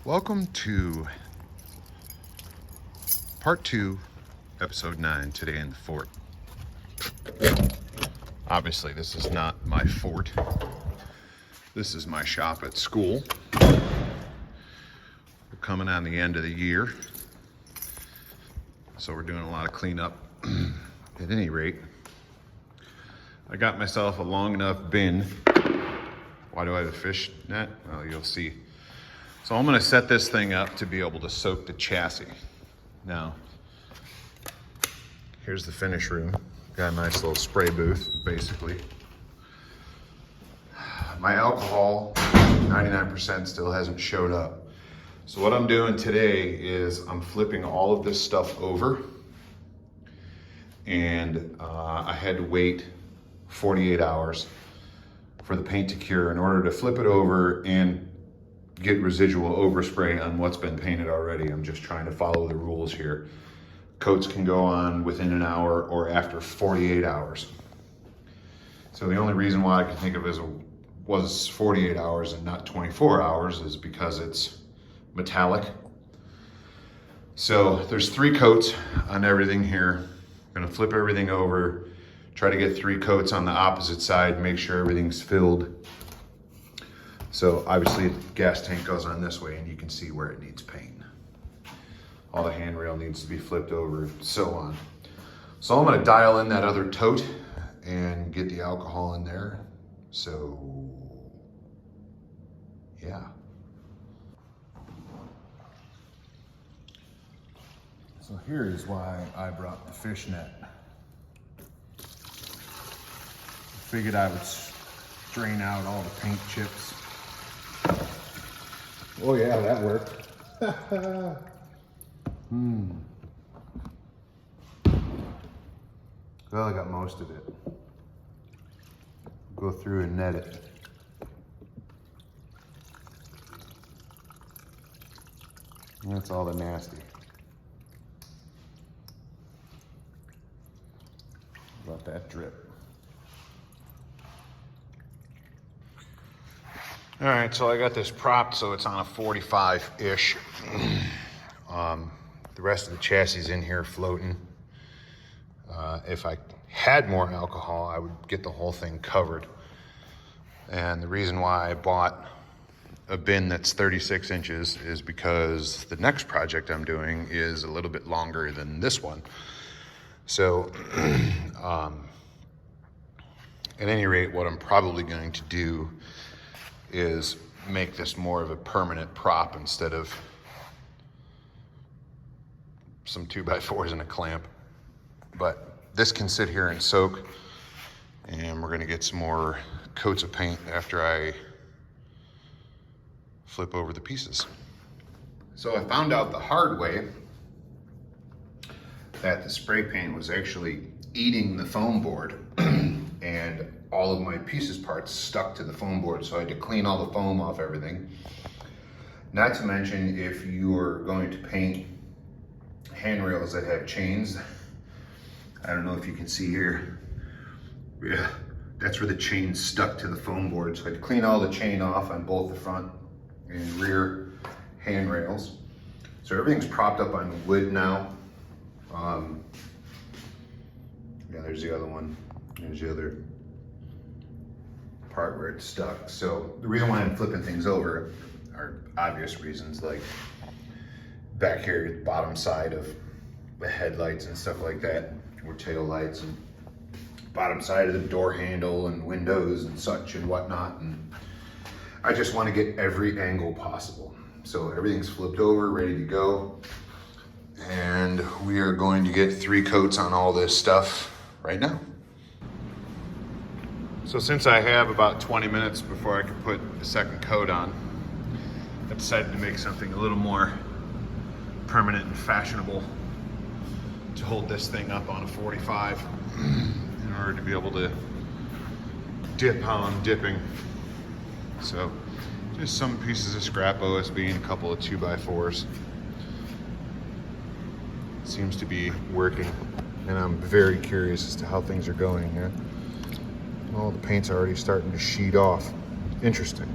Welcome to part 2, episode 9, today in the fort. Obviously, this is not my fort. This is my shop at school. We're coming on the end of the year, so we're doing a lot of cleanup. At any rate, I got myself a long enough bin. Why do I have a fish net? Well, you'll see. So I'm gonna set this thing up to be able to soak the chassis. Now, here's the finish room. Got a nice little spray booth, basically. My alcohol, 99% still hasn't showed up. So what I'm doing today is I'm flipping all of this stuff over, and I had to wait 48 hours for the paint to cure in order to flip it over and get residual overspray on what's been painted already. I'm just trying to follow the rules here. Coats can go on within an hour or after 48 hours. So the only reason why I can think of it was 48 hours and not 24 hours is because it's metallic. So there's 3 coats on everything here. I'm gonna flip everything over, try to get 3 coats on the opposite side, make sure everything's filled. So obviously the gas tank goes on this way and you can see where it needs paint. All the handrail needs to be flipped over, so on. So I'm gonna dial in that other tote and get the alcohol in there. So, yeah. So here is why I brought the fish net. I figured I would drain out all the paint chips. Oh yeah, that worked. Well, I got most of it. Go through and net it. And that's all the nasty. Let that drip. All right, so I got this propped so it's on a 45-ish. The rest of the chassis is in here floating. If I had more alcohol, I would get the whole thing covered. And the reason why I bought a bin that's 36 inches is because the next project I'm doing is a little bit longer than this one. So, at any rate, what I'm probably going to do is make this more of a permanent prop instead of some 2x4s and a clamp. But this can sit here and soak, and we're gonna get some more coats of paint after I flip over the pieces. So I found out the hard way that the spray paint was actually eating the foam board and all of my pieces parts stuck to the foam board, so I had to clean all the foam off everything. Not to mention, if you're going to paint handrails that have chains, I don't know if you can see here, yeah, that's where the chain stuck to the foam board, so I had to clean all the chain off on both the front and rear handrails. So everything's propped up on wood now. Yeah, there's the other one. There's the other part where it's stuck. So the reason why I'm flipping things over are obvious reasons, like back here, bottom side of the headlights and stuff like that, or tail lights, and bottom side of the door handle and windows and such and whatnot. And I just want to get every angle possible. So everything's flipped over, ready to go. And we are going to get 3 coats on all this stuff right now. So since I have about 20 minutes before I can put the second coat on, I decided to make something a little more permanent and fashionable to hold this thing up on a 45 in order to be able to dip how I'm dipping. So just some pieces of scrap OSB and a couple of 2x4s. Seems to be working, and I'm very curious as to how things are going here. Oh, the paint's already starting to sheet off. Interesting.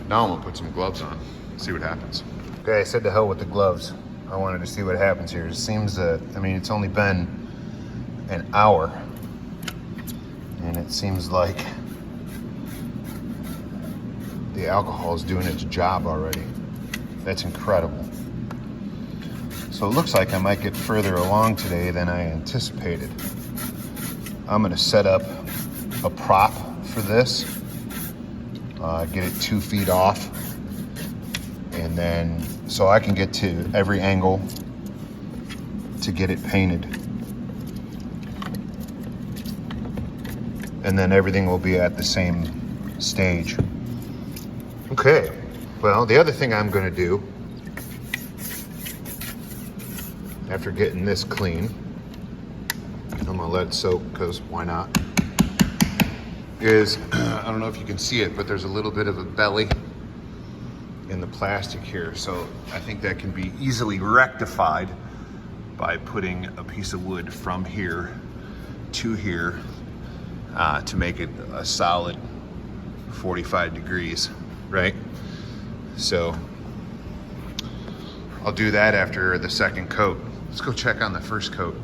Now I'm gonna put some gloves on. see what happens. Okay, I said to hell with the gloves. I wanted to see what happens here. It seems I mean, it's only been an hour, and it seems like the alcohol is doing its job already. That's incredible. So it looks like I might get further along today than I anticipated. I'm gonna set up a prop for this, get it 2 feet off, and then so I can get to every angle to get it painted. And then everything will be at the same stage. Okay, well, the other thing I'm gonna do after getting this clean, I'm gonna let it soak because why not, is, I don't know if you can see it, but there's a little bit of a belly in the plastic here. So I think that can be easily rectified by putting a piece of wood from here to here to make it a solid 45 degrees, right? So I'll do that after the second coat. Let's go check on the first coat.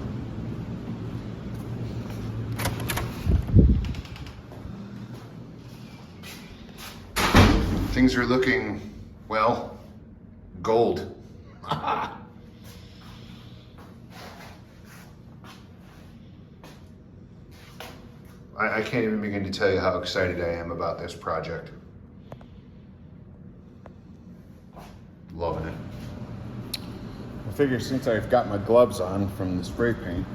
Things are looking, well, gold. I can't even begin to tell you how excited I am about this project. Loving it. I figure since I've got my gloves on from the spray paint,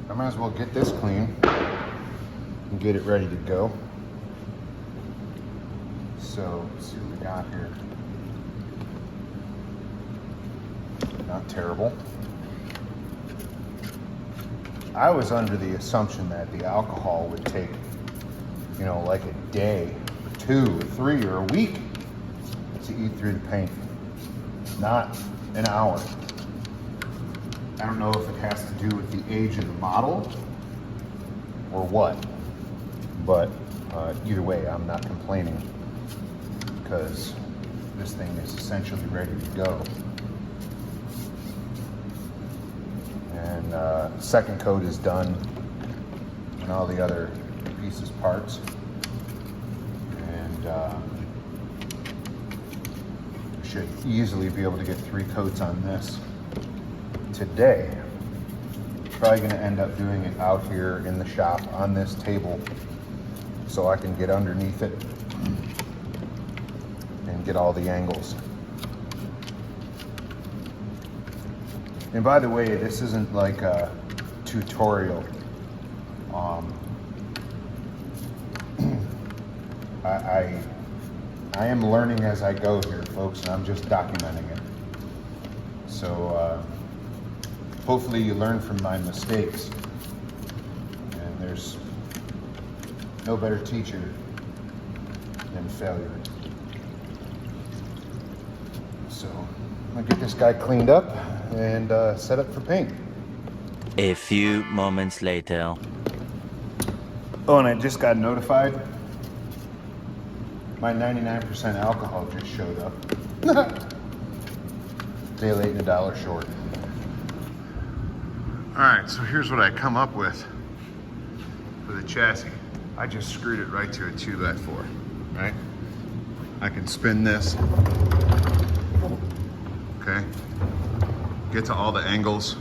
I might as well get this clean and get it ready to go. So, let's see what we got here. Not terrible. I was under the assumption that the alcohol would take, you know, like a day, or 2, or 3, or a week to eat through the paint. Not an hour. I don't know if it has to do with the age of the model or what, but either way, I'm not complaining because this thing is essentially ready to go. And second coat is done and all the other pieces, parts, and should easily be able to get 3 coats on this today. Probably going to end up doing it out here in the shop on this table so I can get underneath it and get all the angles. And by the way, this isn't like a tutorial. I am learning as I go here, folks, and I'm just documenting it. So hopefully you learn from my mistakes. And there's no better teacher than failure. So I'm gonna get this guy cleaned up and set up for paint. A few moments later. Oh, and I just got notified. My 99% alcohol just showed up. Day late and a dollar short. All right, so here's what I come up with for the chassis. I just screwed it right to a 2x4, right? I can spin this, okay? Get to all the angles.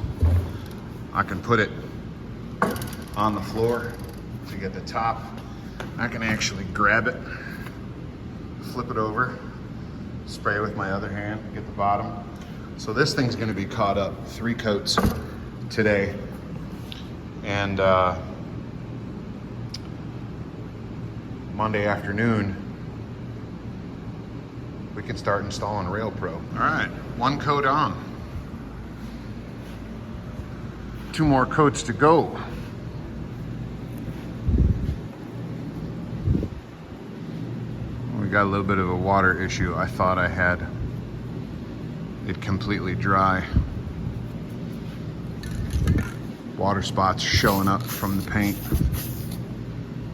I can put it on the floor to get the top. I can actually grab it, flip it over, spray with my other hand, get the bottom. So this thing's gonna be caught up 3 coats today. And Monday afternoon, we can start installing Rail Pro. All right, 1 coat on. 2 more coats to go. We got a little bit of a water issue. I thought I had it completely dry. Water spots showing up from the paint.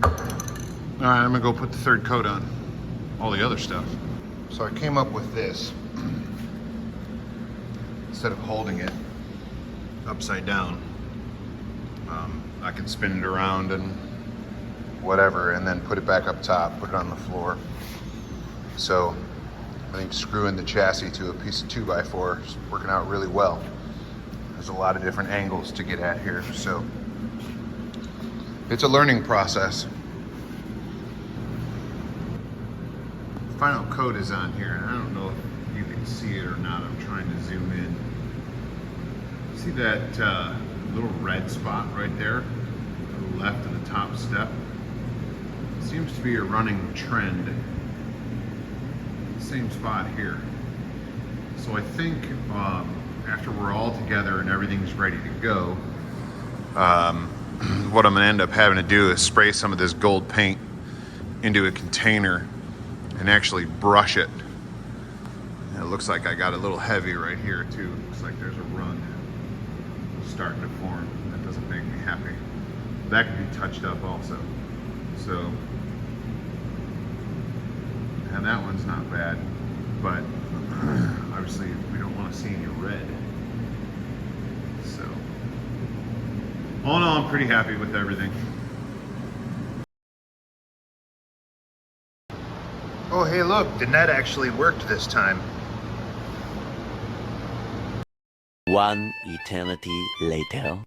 All right, I'm gonna go put the 3rd coat on all the other stuff. So I came up with this. Instead of holding it upside down, I can spin it around and whatever, and then put it back up top, put it on the floor. So I think screwing the chassis to a piece of 2x4 is working out really well. There's a lot of different angles to get at here, so it's a learning process. Final coat is on here, and I don't know if you can see it or not. I'm trying to zoom in. See that little red spot right there to the left of the top step? Seems to be a running trend. Same spot here. So I think after we're all together and everything's ready to go, what I'm gonna end up having to do is spray some of this gold paint into a container and actually brush it. And it looks like I got a little heavy right here too. Looks like there's a run starting to form. That doesn't make me happy. That can be touched up also. So, and that one's not bad, but obviously we don't want to see any red. So, all in all, I'm pretty happy with everything. Oh, hey, look, the net actually worked this time. One eternity later.